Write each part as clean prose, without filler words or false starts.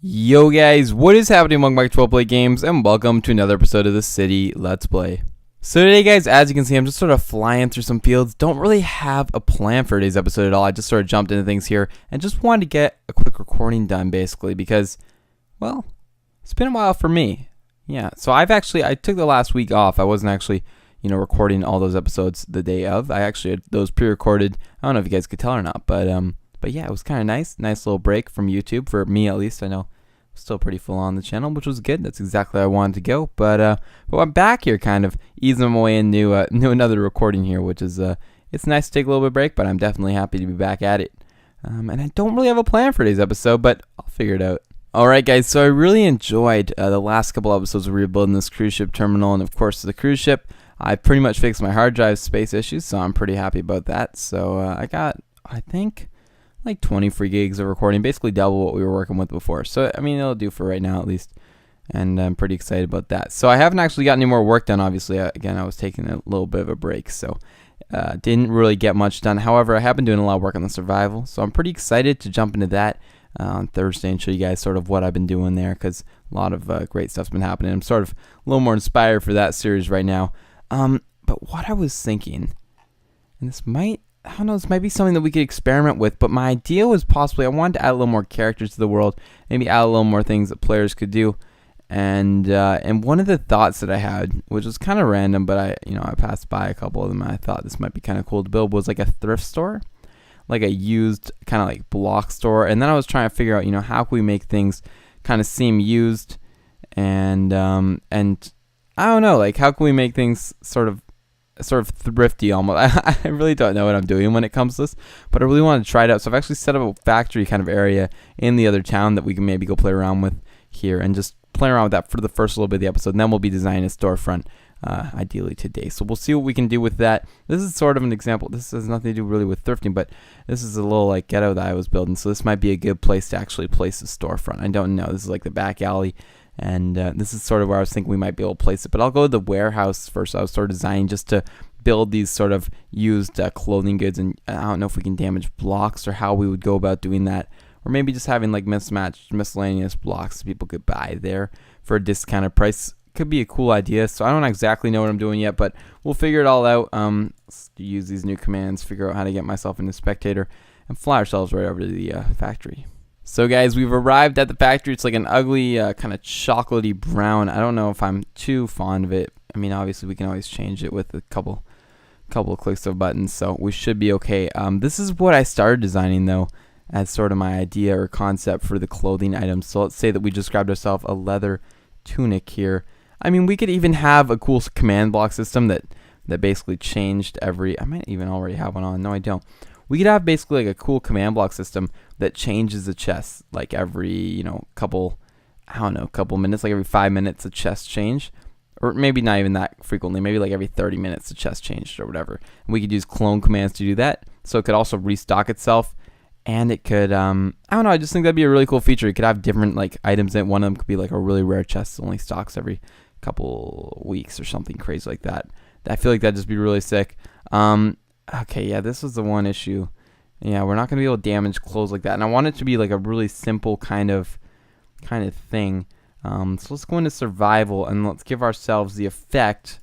Yo guys, what is happening among my 12 play games, and welcome to another episode of the City Let's Play. So today guys, as you can see, I'm just sort of flying through some fields. Don't really have a plan for today's episode at all. I just sort of jumped into things here and just wanted to get a quick recording done basically because, well, it's been a while for me. Yeah, so I took the last week off. I wasn't actually, recording all those episodes the day of. I actually had those pre-recorded. I don't know if you guys could tell or not, but yeah, it was kind of nice little break from YouTube, for me at least. I know still pretty full on the channel, which was good. That's exactly where I wanted to go. But I'm back here, kind of easing my way into another recording here, which is it's nice to take a little bit of break, but I'm definitely happy to be back at it. And I don't really have a plan for today's episode, but I'll figure it out. Alright guys, so I really enjoyed the last couple episodes where we were building this cruise ship terminal, and of course the cruise ship, I pretty much fixed my hard drive space issues, so I'm pretty happy about that. So I got, I think, like 20 free gigs of recording, basically double what we were working with before. So I mean, it'll do for right now at least, and I'm pretty excited about that. So I haven't actually got any more work done, obviously. Again, I was taking a little bit of a break, so didn't really get much done. However, I have been doing a lot of work on the survival, so I'm pretty excited to jump into that on Thursday and show you guys sort of what I've been doing there, because a lot of great stuff's been happening. I'm sort of a little more inspired for that series right now. But what I was thinking, and this might be something that we could experiment with, but my idea was possibly I wanted to add a little more characters to the world, maybe add a little more things that players could do. And one of the thoughts that I had, which was kind of random, but I passed by a couple of them and I thought this might be kind of cool to build, was like a thrift store, like a used kind of like block store. And then I was trying to figure out, how can we make things kind of seem used, and I don't know, like how can we make things sort of thrifty almost. I really don't know what I'm doing when it comes to this, but I really want to try it out. So I've actually set up a factory kind of area in the other town that we can maybe go play around with here, and just play around with that for the first little bit of the episode, and then we'll be designing a storefront ideally today. So we'll see what we can do with that. This is sort of an example. This has nothing to do really with thrifting, but this is a little like ghetto that I was building, so this might be a good place to actually place a storefront. I don't know. This is like the back alley, and this is sort of where I was thinking we might be able to place it. But I'll go to the warehouse first. I was sort of designing just to build these sort of used clothing goods, and I don't know if we can damage blocks or how we would go about doing that, or maybe just having like mismatched miscellaneous blocks that people could buy there for a discounted price. Could be a cool idea. So I don't exactly know what I'm doing yet, but we'll figure it all out. Let's use these new commands, figure out how to get myself into spectator, and fly ourselves right over to the factory. So guys, we've arrived at the factory. It's like an ugly kind of chocolatey brown. I don't know if I'm too fond of it. I mean, obviously we can always change it with a couple of clicks of buttons, so we should be okay. This is what I started designing though, as sort of my idea or concept for the clothing items. So let's say that we just grabbed ourselves a leather tunic here. I mean, we could even have a cool command block system that basically changed every, I might even already have one on. No, I don't. We could have basically like a cool command block system that changes the chest like every, couple minutes, like every 5 minutes a chest change. Or maybe not even that frequently, maybe like every 30 minutes the chest changed or whatever. And we could use clone commands to do that. So it could also restock itself, and it could, I don't know, I just think that'd be a really cool feature. You could have different like items in it. One of them could be like a really rare chest that only stocks every couple weeks or something crazy like that. I feel like that'd just be really sick. Okay, yeah, this was the one issue. Yeah, we're not going to be able to damage clothes like that. And I want it to be like a really simple kind of thing. So let's go into survival, and let's give ourselves the effect.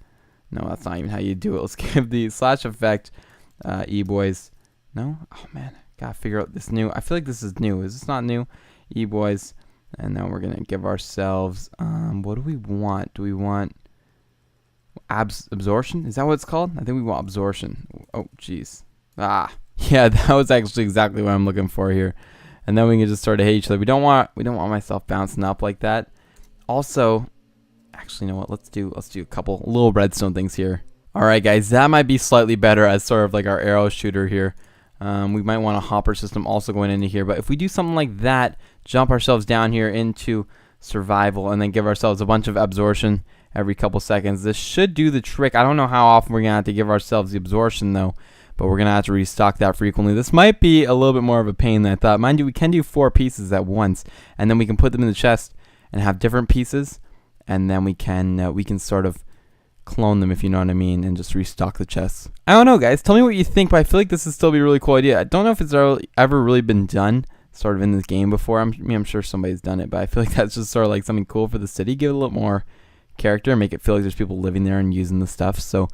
No, that's not even how you do it. Let's give the slash effect E-boys. No? Oh man, gotta figure out this new. I feel like this is new. Is this not new? E-boys. And then we're gonna give ourselves what do we want? Do we want absorption? Is that what it's called? I think we want absorption. Oh jeez. Yeah, that was actually exactly what I'm looking for here. And then we can just sort of hate each other. We don't want myself bouncing up like that. Also, actually, you know what? Let's do a couple little redstone things here. All right, guys, that might be slightly better as sort of like our arrow shooter here. We might want a hopper system also going into here. But if we do something like that, jump ourselves down here into survival, and then give ourselves a bunch of absorption every couple seconds, this should do the trick. I don't know how often we're gonna have to give ourselves the absorption though, but we're gonna have to restock that frequently. This might be a little bit more of a pain than I thought. Mind you, we can do 4 pieces at once, and then we can put them in the chest and have different pieces, and then we can sort of clone them, if you know what I mean, and just restock the chests. I don't know, guys. Tell me what you think, but I feel like this would still be a really cool idea. I don't know if it's ever really been done, sort of in this game before. I'm sure somebody's done it, but I feel like that's just sort of like something cool for the city. Give it a little more character, make it feel like there's people living there and using the stuff. So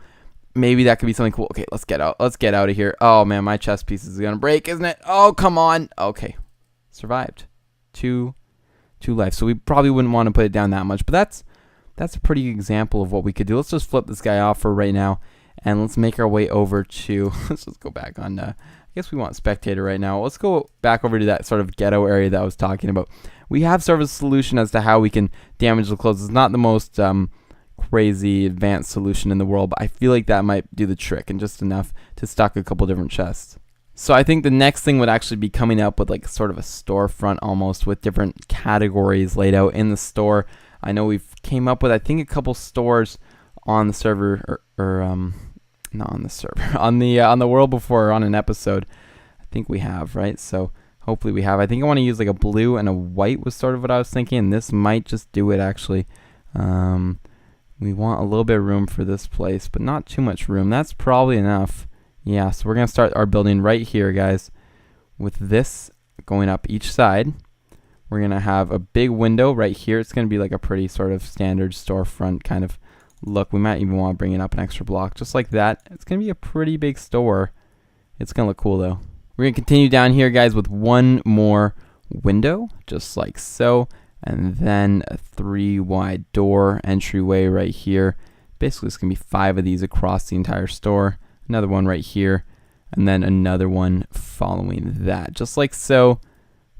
maybe that could be something cool. Okay, let's get out. Let's get out of here. Oh man, my chest piece is gonna break, isn't it? Oh, come on. Okay, survived. Two life. So we probably wouldn't want to put it down that much, but that's a pretty good example of what we could do. Let's just flip this guy off for right now, and let's make our way over to. Let's just go back on. I guess we want spectator right now. Let's go back over to that sort of ghetto area that I was talking about. We have sort of a solution as to how we can damage the clothes. It's not the most crazy advanced solution in the world, but I feel like that might do the trick and just enough to stock a couple different chests. So I think the next thing would actually be coming up with like sort of a storefront almost with different categories laid out in the store. I know we've came up with I think a couple stores on the server or not on the server on the world before or on an episode. I think we have, right? So hopefully we have. I think I want to use like a blue and a white was sort of what I was thinking, and this might just do it actually. We want a little bit of room for this place, but not too much room. That's probably enough. Yeah, so we're going to start our building right here, guys, with this going up each side. We're going to have a big window right here. It's going to be like a pretty sort of standard storefront kind of look. We might even want to bring it up an extra block, just like that. It's going to be a pretty big store. It's going to look cool, though. We're going to continue down here, guys, with one more window, just like so. And then a 3 wide door entryway right here. Basically, it's going to be 5 of these across the entire store. Another one right here. And then another one following that. Just like so.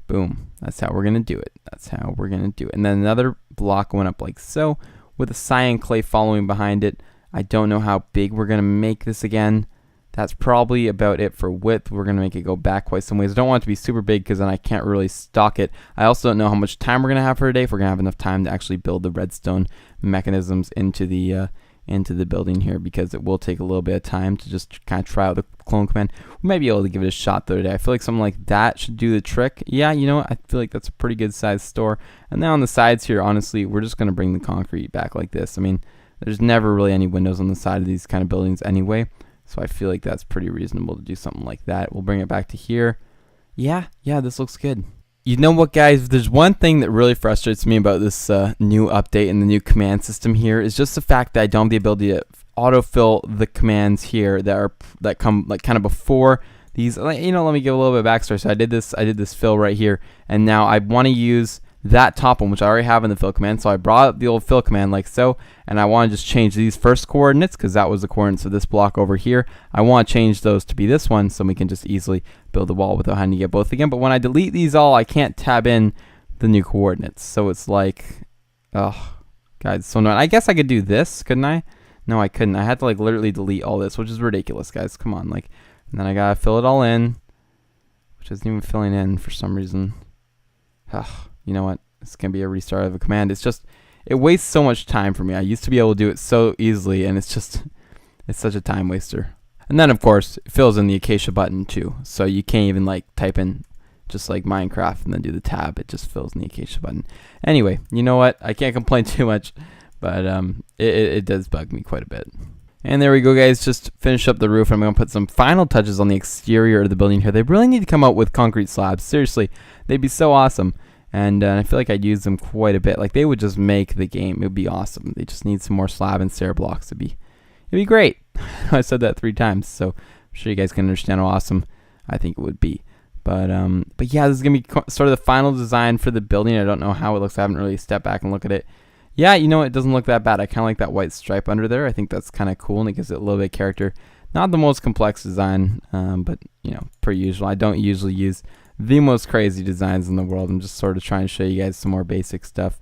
Boom. That's how we're going to do it. That's how we're going to do it. And then another block going up like so. With a cyan clay following behind it. I don't know how big we're going to make this again. That's probably about it for width. We're going to make it go back quite some ways. I don't want it to be super big because then I can't really stock it. I also don't know how much time we're going to have for today, if we're going to have enough time to actually build the redstone mechanisms into the building here, because it will take a little bit of time to just kind of try out the clone command. We might be able to give it a shot though today. I feel like something like that should do the trick. Yeah, you know what? I feel like that's a pretty good sized store. And then on the sides here, honestly, we're just going to bring the concrete back like this. I mean, there's never really any windows on the side of these kind of buildings anyway. So I feel like that's pretty reasonable to do something like that. We'll bring it back to here. Yeah, this looks good. You know what, guys? There's one thing that really frustrates me about this new update and the new command system here is just the fact that I don't have the ability to autofill the commands here that come like kind of before these. You know, let me give a little bit of backstory. So I did this fill right here, and now I want to use that top one, which I already have in the fill command. So I brought up the old fill command like so, and I want to just change these first coordinates because that was the coordinates of this block over here. I want to change those to be this one so we can just easily build the wall without having to get both again. But when I delete these all, I can't tab in the new coordinates. So it's like, oh, guys, so annoying. I guess I could do this, couldn't I? No, I couldn't. I had to like literally delete all this, which is ridiculous, guys. Come on, like, and then I gotta fill it all in, which isn't even filling in for some reason. Ugh. You know what? It's going to be a restart of a command. It's just, it wastes so much time for me. I used to be able to do it so easily, and it's such a time waster. And then, of course, it fills in the Acacia button, too. So you can't even, like, type in just like Minecraft and then do the tab. It just fills in the Acacia button. Anyway, you know what? I can't complain too much, but it does bug me quite a bit. And there we go, guys. Just finish up the roof. I'm going to put some final touches on the exterior of the building here. They really need to come out with concrete slabs. Seriously, they'd be so awesome. And I feel like I'd use them quite a bit. Like, they would just make the game. It would be awesome. They just need some more slab and stair blocks. It'd be great. I said that 3 times, so I'm sure you guys can understand how awesome I think it would be. But yeah, this is going to be sort of the final design for the building. I don't know how it looks. I haven't really stepped back and looked at it. Yeah, you know, it doesn't look that bad. I kind of like that white stripe under there. I think that's kind of cool, and it gives it a little bit of character. Not the most complex design, but, you know, per usual. I don't usually use the most crazy designs in the world. I'm just sort of trying to show you guys some more basic stuff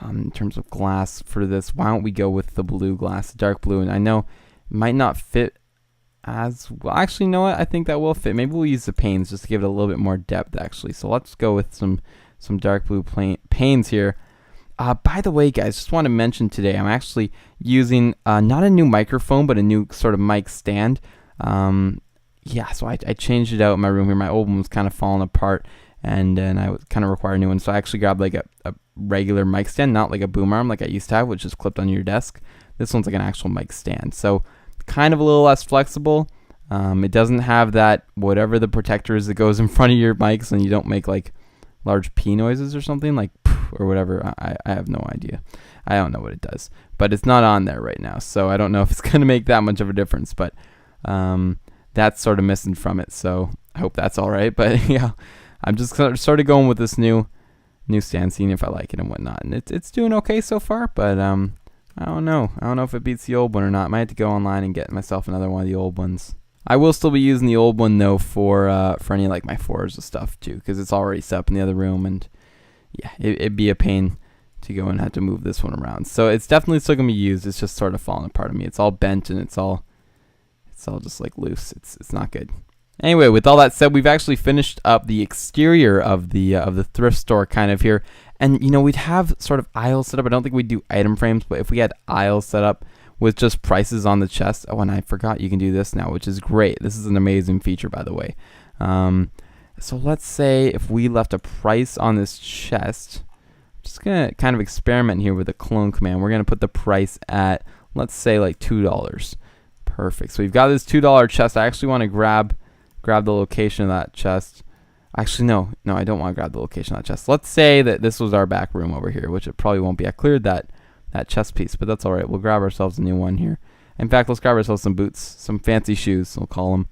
in terms of glass for this. Why don't we go with the blue glass, dark blue? And I know it might not fit as well. Actually, you know what? I think that will fit. Maybe we'll use the panes just to give it a little bit more depth, actually. So let's go with some dark blue panes here. By the way, guys, just want to mention today I'm actually using not a new microphone, but a new sort of mic stand. Yeah, so I changed it out in my room here. My old one was kind of falling apart, and I would kind of require a new one. So I actually grabbed like a regular mic stand, not like a boom arm like I used to have, which is clipped on your desk. This one's like an actual mic stand. So kind of a little less flexible, It doesn't have that whatever the protector is that goes in front of your mics and you don't make like large P noises or something like or whatever. I have no idea. I don't know what it does, but it's not on there right now, so I don't know if it's going to make that much of a difference, but that's sort of missing from it, so I hope that's all right. But yeah, I'm just sort of going with this new stand, seeing if I like it and whatnot, and it's doing okay so far, but I don't know if it beats the old one or not. Might have to go online and get myself another one of the old ones. I will still be using the old one though for any like my Forza stuff too, because it's already set up in the other room, and yeah, it'd be a pain to go and have to move this one around. So it's definitely still gonna be used. It's just sort of falling apart of me. It's all bent and it's all just like loose. It's not good. Anyway, with all that said, we've actually finished up the exterior of the thrift store kind of here, and you know, we'd have sort of aisles set up. I don't think we'd do item frames, but if we had aisles set up with just prices on the chest. Oh, and I forgot you can do this now, which is great. This is an amazing feature, by the way. So let's say if we left a price on this chest, I'm just gonna kind of experiment here with the clone command. We're gonna put the price at, let's say, like $2. Perfect. So we've got this $2 chest. I actually want to grab the location of that chest. Actually, no, I don't want to grab the location of that chest. Let's say that this was our back room over here, which it probably won't be. I cleared that chest piece, but that's all right. We'll grab ourselves a new one here. In fact, let's grab ourselves some boots, some fancy shoes, we'll call them.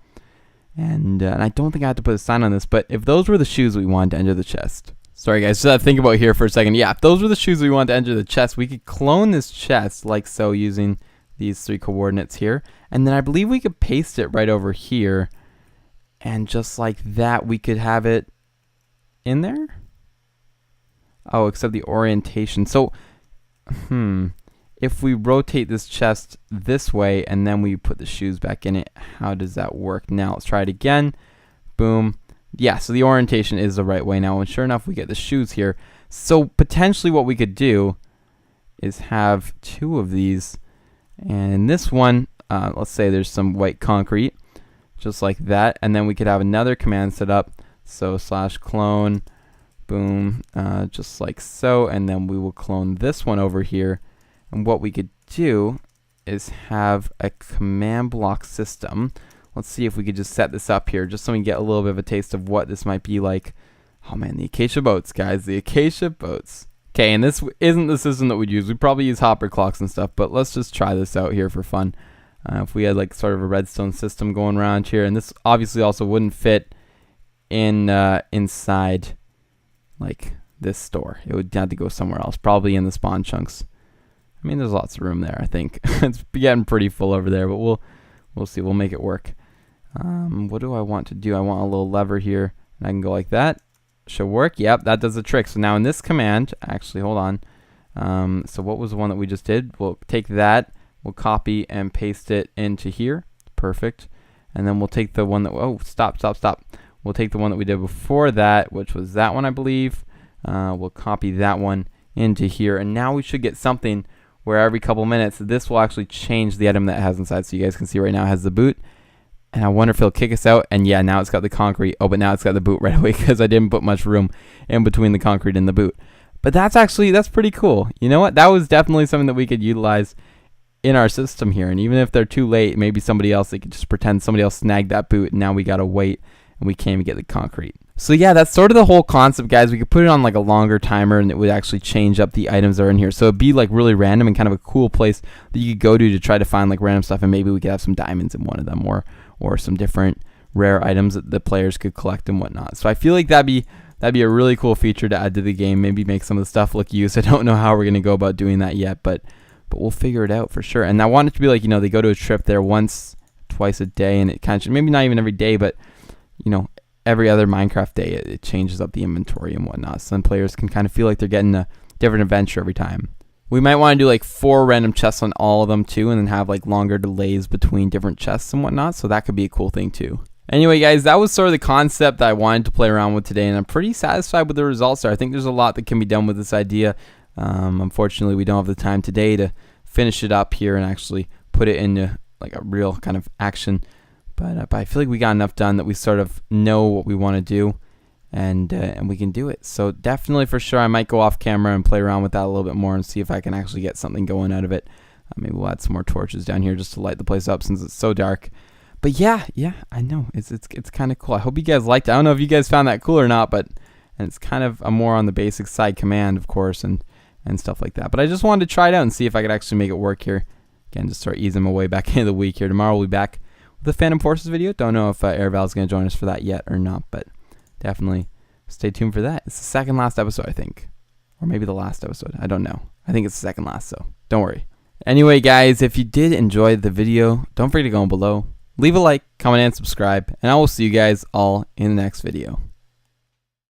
And I don't think I have to put a sign on this, but if those were the shoes we wanted to enter the chest. Sorry guys, just think about here for a second. Yeah, if those were the shoes we wanted to enter the chest, we could clone this chest like so using these 3 coordinates here. And then I believe we could paste it right over here. And just like that, we could have it in there. Oh, except the orientation. So, if we rotate this chest this way and then we put the shoes back in it, how does that work? Now, let's try it again. Boom. Yeah, so the orientation is the right way now. And sure enough, we get the shoes here. So, potentially what we could do is have 2 of these. And in this one, let's say there's some white concrete. Just like that, and then we could have another command set up, so /clone, boom, just like so, and then we will clone this one over here. And what we could do is have a command block system. Let's see if we could just set this up here, just so we can get a little bit of a taste of what this might be like. Oh man, the acacia boats, guys, the acacia boats. Okay, and this isn't the system that we'd use. We'd probably use hopper clocks and stuff, but let's just try this out here for fun. If we had like sort of a redstone system going around here, and this obviously also wouldn't fit in inside like this store. It would have to go somewhere else, probably in the spawn chunks. I mean, there's lots of room there, I think. It's getting pretty full over there, but we'll see. We'll make it work. What do I want to do? I want a little lever here, and I can go like that. Should work. Yep, that does the trick. So now in this command, actually, hold on. So what was the one that we just did? We'll take that. We'll copy and paste it into here. Perfect. And then we'll take the one that, oh, stop. We'll take the one that we did before that, which was that one, I believe. We'll copy that one into here. And now we should get something where every couple minutes, this will actually change the item that it has inside. So you guys can see right now it has the boot. And I wonder if it'll kick us out. And yeah, now it's got the concrete. Oh, but now it's got the boot right away because I didn't put much room in between the concrete and the boot. But that's pretty cool. You know what? That was definitely something that we could utilize in our system here. And even if they're too late, maybe somebody else, they could just pretend somebody else snagged that boot, and now we gotta wait and we can't even get the concrete. So yeah, that's sort of the whole concept, guys. We could put it on like a longer timer, and it would actually change up the items that are in here. So it'd be like really random and kind of a cool place that you could go to try to find like random stuff, and maybe we could have some diamonds in one of them, or some different rare items that the players could collect and whatnot. So I feel like that'd be a really cool feature to add to the game. Maybe make some of the stuff look used. I don't know how we're gonna go about doing that yet, but we'll figure it out for sure. And I want it to be like, you know, they go to a trip there twice a day, and it kind of, maybe not even every day, but you know, every other Minecraft day it changes up the inventory and whatnot. So then players can kind of feel like they're getting a different adventure every time. We might want to do like 4 random chests on all of them too, and then have like longer delays between different chests and whatnot. So that could be a cool thing too. Anyway, guys, that was sort of the concept that I wanted to play around with today, and I'm pretty satisfied with the results there. I think there's a lot that can be done with this idea. Unfortunately, we don't have the time today to finish it up here and actually put it into like a real kind of action. But I feel like we got enough done that we sort of know what we want to do, and we can do it. So definitely, for sure, I might go off camera and play around with that a little bit more and see if I can actually get something going out of it. Maybe we'll add some more torches down here just to light the place up since it's so dark. But yeah, I know it's kind of cool. I hope you guys liked it. I don't know if you guys found that cool or not, but and it's kind of a more on the basic side command, of course, and stuff like that. But I just wanted to try it out and see if I could actually make it work here. Again, just start easing my way back into the week here. Tomorrow we'll be back with the Phantom Forces video. Don't know if Airval's going to join us for that yet or not, but definitely stay tuned for that. It's the second last episode, I think. Or maybe the last episode. I don't know. I think it's the second last, so don't worry. Anyway, guys, if you did enjoy the video, don't forget to go below. Leave a like, comment, and subscribe, and I will see you guys all in the next video.